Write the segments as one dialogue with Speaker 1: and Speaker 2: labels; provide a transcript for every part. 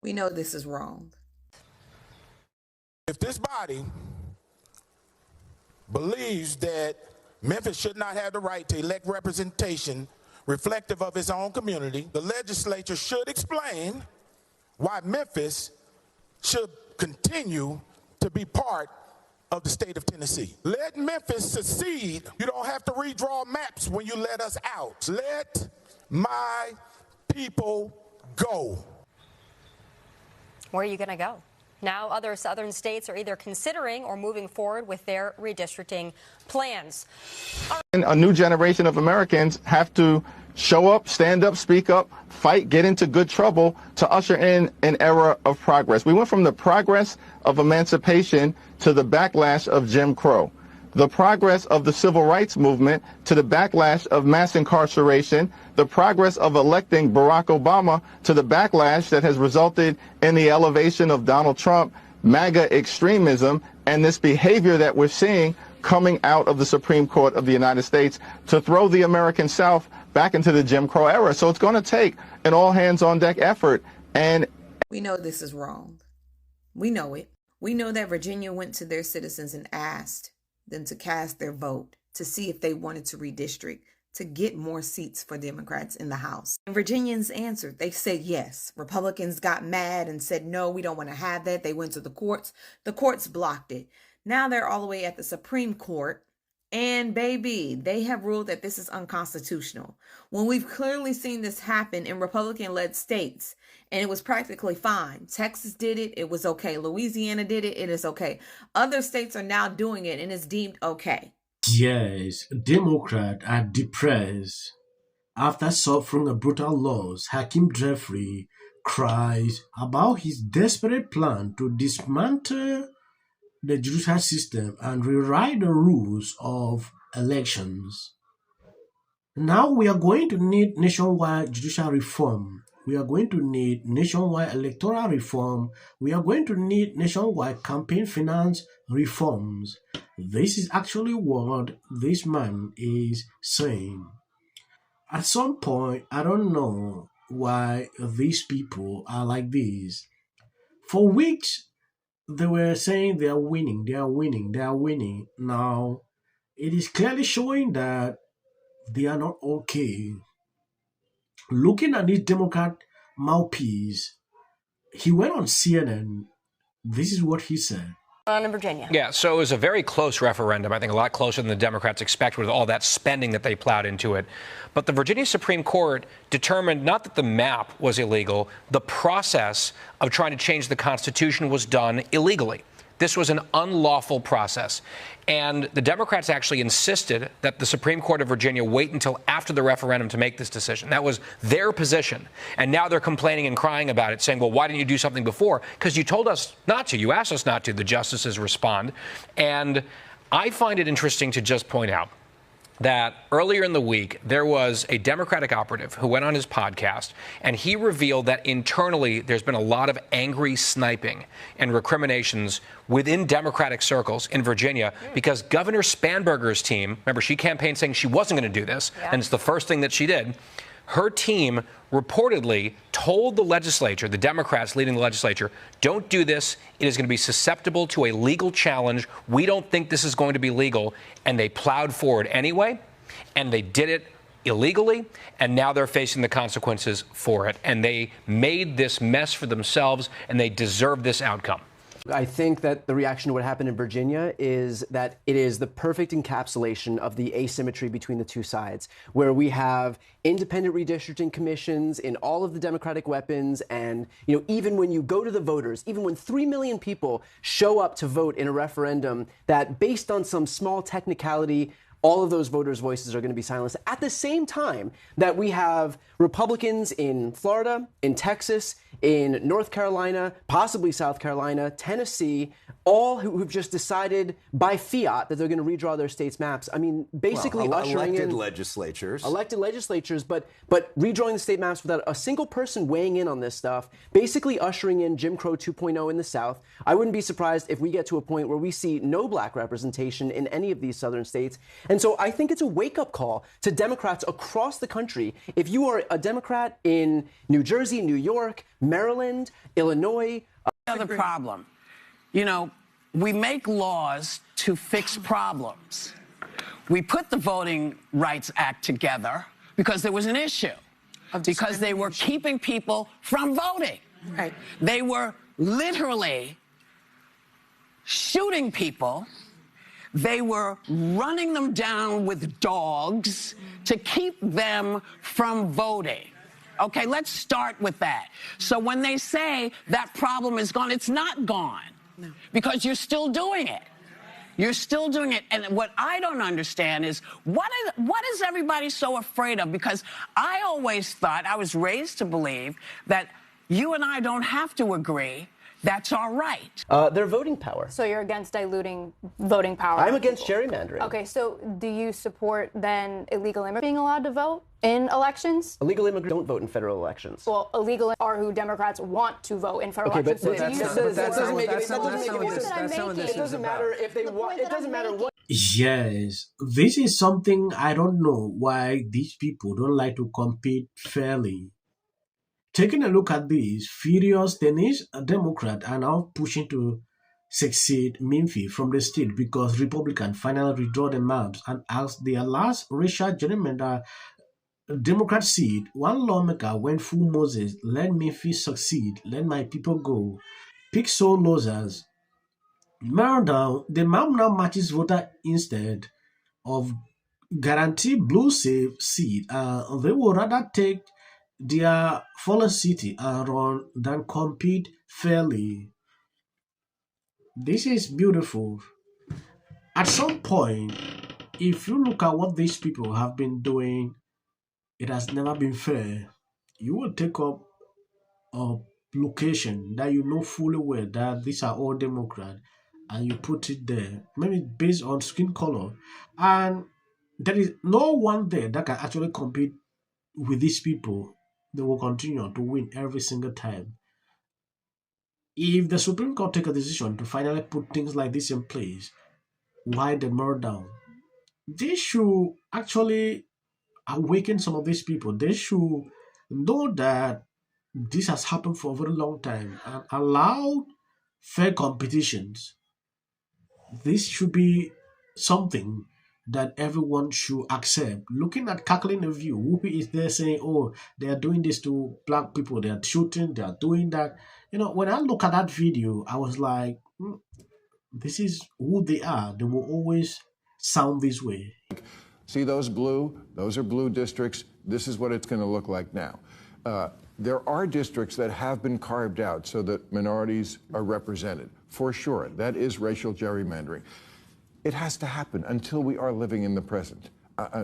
Speaker 1: We know this is wrong.
Speaker 2: If this body believes that Memphis should not have the right to elect representation reflective of its own community, the legislature should explain why Memphis should continue to be part of the state of Tennessee. Let Memphis secede. You don't have to redraw maps when you let us out. Let my people go.
Speaker 3: Where are you going to go? Now other southern states are either considering or moving forward with their redistricting plans.
Speaker 4: A new generation of Americans have to show up, stand up, speak up, fight, get into good trouble to usher in an era of progress. We went from the progress of emancipation to the backlash of Jim Crow, the progress of the civil rights movement to the backlash of mass incarceration, the progress of electing Barack Obama to the backlash that has resulted in the elevation of Donald Trump, MAGA extremism, and this behavior that we're seeing coming out of the Supreme Court of the United States to throw the American South back into the Jim Crow era. So it's going to take an all-hands-on-deck effort. And
Speaker 1: We know this is wrong. We know it. We know that Virginia went to their citizens and asked them to cast their vote to see if they wanted to redistrict to get more seats for Democrats in the House. And Virginians answered. They said yes. Republicans got mad and said, no, we don't want to have that. They went to the courts. The courts blocked it. Now they're all the way at the Supreme Court. And baby, they have ruled that this is unconstitutional. When we've clearly seen this happen in Republican-led states, and it was practically fine. Texas did it, it was okay. Louisiana did it, it is okay. Other states are now doing it, and it's deemed okay.
Speaker 5: Yes, Democrats are depressed. After suffering a brutal loss, Hakeem Jeffrey cries about his desperate plan to dismantle the judicial system and rewrite the rules of elections. Now we are going to need nationwide judicial reform. We are going to need nationwide electoral reform. We are going to need nationwide campaign finance reforms. This is actually what this man is saying. At some point, I don't know why these people are like this. For weeks, they were saying they are winning, they are winning, they are winning. Now, it is clearly showing that they are not okay. Looking at this Democrat mouthpiece, he went on CNN. This is what he said.
Speaker 3: In Virginia.
Speaker 6: Yeah, so it was a very close referendum. I think a lot closer than the Democrats expected with all that spending that they plowed into it. But the Virginia Supreme Court determined not that the map was illegal, the process of trying to change the Constitution was done illegally. This was an unlawful process. And the Democrats actually insisted that the Supreme Court of Virginia wait until after the referendum to make this decision. That was their position. And now they're complaining and crying about it, saying, well, why didn't you do something before? Because you told us not to. You asked us not to. The justices respond. And I find it interesting to just point out that earlier in the week, there was a Democratic operative who went on his podcast, and he revealed that internally there's been a lot of angry sniping and recriminations within Democratic circles in Virginia because Governor Spanberger's team, remember, she campaigned saying she wasn't going to do this, and it's the first thing that she did. Her team reportedly told the legislature, the Democrats leading the legislature, don't do this. It is going to be susceptible to a legal challenge. We don't think this is going to be legal. And they plowed forward anyway, and they did it illegally, and now they're facing the consequences for it. And they made this mess for themselves, and they deserve this outcome.
Speaker 7: I think that the reaction to what happened in Virginia is that it is the perfect encapsulation of the asymmetry between the two sides, where we have independent redistricting commissions in all of the Democratic weapons. And, even when you go to the voters, even when 3 million people show up to vote in a referendum that based on some small technicality, all of those voters' voices are going to be silenced. At the same time that we have Republicans in Florida, in Texas, in North Carolina, possibly South Carolina, Tennessee, all who've just decided by fiat that they're going to redraw their states' maps. I mean, basically ushering in elected legislatures, but redrawing the state maps without a single person weighing in on this stuff, basically ushering in Jim Crow 2.0 in the South. I wouldn't be surprised if we get to a point where we see no black representation in any of these southern states. And so I think it's a wake-up call to Democrats across the country. If you are a Democrat in New Jersey, New York, Maryland, Illinois.
Speaker 8: Another problem. You know, we make laws to fix problems. We put the Voting Rights Act together because there was an issue, because they were keeping people from voting. Right. They were literally shooting people. They were running them down with dogs to keep them from voting. Okay, let's start with that. So when they say that problem is gone, it's not gone. No. Because you're still doing it. You're still doing it. And what I don't understand is what is everybody so afraid of? Because I always thought, I was raised to believe that you and I don't have to agree. That's all right.
Speaker 7: Their voting power.
Speaker 9: So you're against diluting voting power?
Speaker 7: I'm against gerrymandering.
Speaker 9: Okay, so do you support then illegal immigrants being allowed to vote in elections?
Speaker 7: Illegal immigrants don't vote in federal elections.
Speaker 9: Well, illegal are who Democrats want to vote in federal elections.
Speaker 7: But that doesn't make any sense. It doesn't matter if they want. It doesn't matter what.
Speaker 5: Yes, this is something I don't know why these people don't like to compete fairly. Taking a look at this, furious Danish Democrats are now pushing to succeed Memphis from the state because Republicans finally redraw the maps, and as their last racial gerrymander Democrat seat, one lawmaker went full Moses, let Memphis succeed, let my people go, pick so losers. Down, the map now matches voter instead of guarantee blue save seat. They would rather take their fallen city and run than compete fairly. This is beautiful. At some point, if you look at what these people have been doing, it has never been fair. You will take up a location that you know fully well that these are all Democrats, and you put it there, maybe based on skin color, and there is no one there that can actually compete with these people. They will continue to win every single time. If the Supreme Court take a decision to finally put things like this in place, why the murder? They should actually awaken some of these people. They should know that this has happened for a very long time and allow fair competitions. This should be something that everyone should accept. Looking at cackling the view, Whoopi is there saying, oh, they are doing this to black people, they are shooting, they are doing that. You know, when I look at that video, I was like, this is who they are. They will always sound this way.
Speaker 10: See those blue? Those are blue districts. This is what it's going to look like now. There are districts that have been carved out so that minorities are represented, for sure. That is racial gerrymandering. It has to happen until we are living in the present,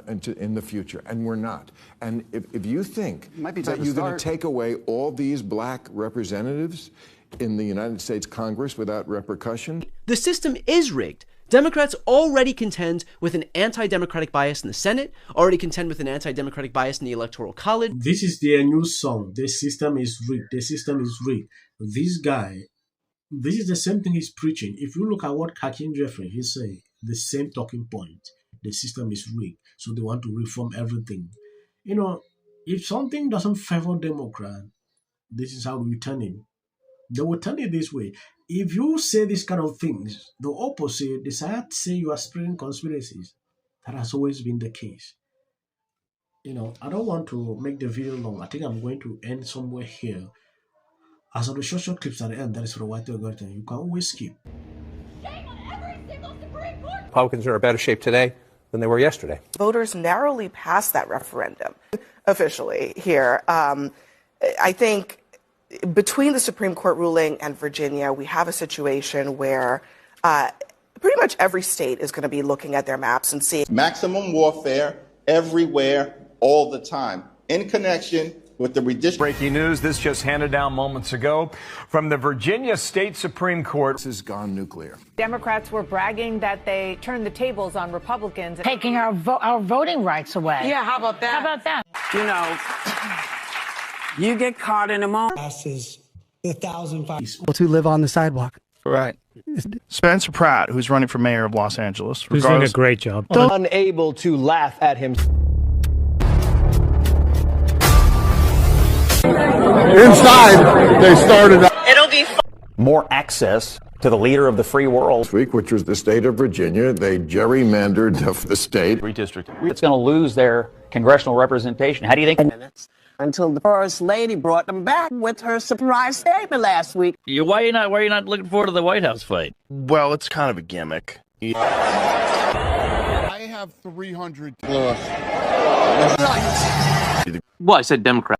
Speaker 10: in the future, and we're not. And if you think that you're going to take away all these black representatives in the United States Congress without repercussion?
Speaker 7: The system is rigged. Democrats already contend with an anti-democratic bias in the Senate, already contend with an anti-democratic bias in the Electoral College.
Speaker 5: This is their new song. The system is rigged. The system is rigged. This guy, this is the same thing he's preaching. If you look at what Hakeem Jeffrey is saying, the same talking point. The system is rigged, so they want to reform everything. You know, if something doesn't favor Democrat, this is how we turn it. They will turn it this way. If you say these kind of things, the opposite decide to say you are spreading conspiracies. That has always been the case. You know, I don't want to make the video long. I think I'm going to end somewhere here. As of the short clips at the end, that is for the white algorithm. You can always skip.
Speaker 11: Republicans are in a better shape today than they were yesterday.
Speaker 12: Voters narrowly passed that referendum officially here. I think between the Supreme Court ruling and Virginia, we have a situation where pretty much every state is going to be looking at their maps and seeing
Speaker 13: maximum warfare everywhere, all the time, in connection with the redistricting.
Speaker 14: Breaking news, this just handed down moments ago from the Virginia State Supreme Court.
Speaker 10: This has gone nuclear.
Speaker 15: Democrats were bragging that they turned the tables on Republicans.
Speaker 16: Taking our voting rights away.
Speaker 8: Yeah, how about that?
Speaker 16: How about that?
Speaker 8: You know, you get caught in a moment.
Speaker 17: Passes the 1,005
Speaker 18: to live on the sidewalk.
Speaker 19: Right. Spencer Pratt, who's running for mayor of Los Angeles.
Speaker 20: Who's doing a great job.
Speaker 7: Unable to laugh at him.
Speaker 10: Inside, they started.
Speaker 16: It'll be
Speaker 14: More access to the leader of the free world.
Speaker 10: This week, which was the state of Virginia, they gerrymandered the state.
Speaker 21: Redistricting. It's going to lose their congressional representation. How do you think?
Speaker 8: Until the first lady brought them back with her surprise statement last week.
Speaker 21: Why are you not looking forward to the White House fight?
Speaker 19: Well, it's kind of a gimmick.
Speaker 10: I have 300.
Speaker 21: Well, I said Democrat.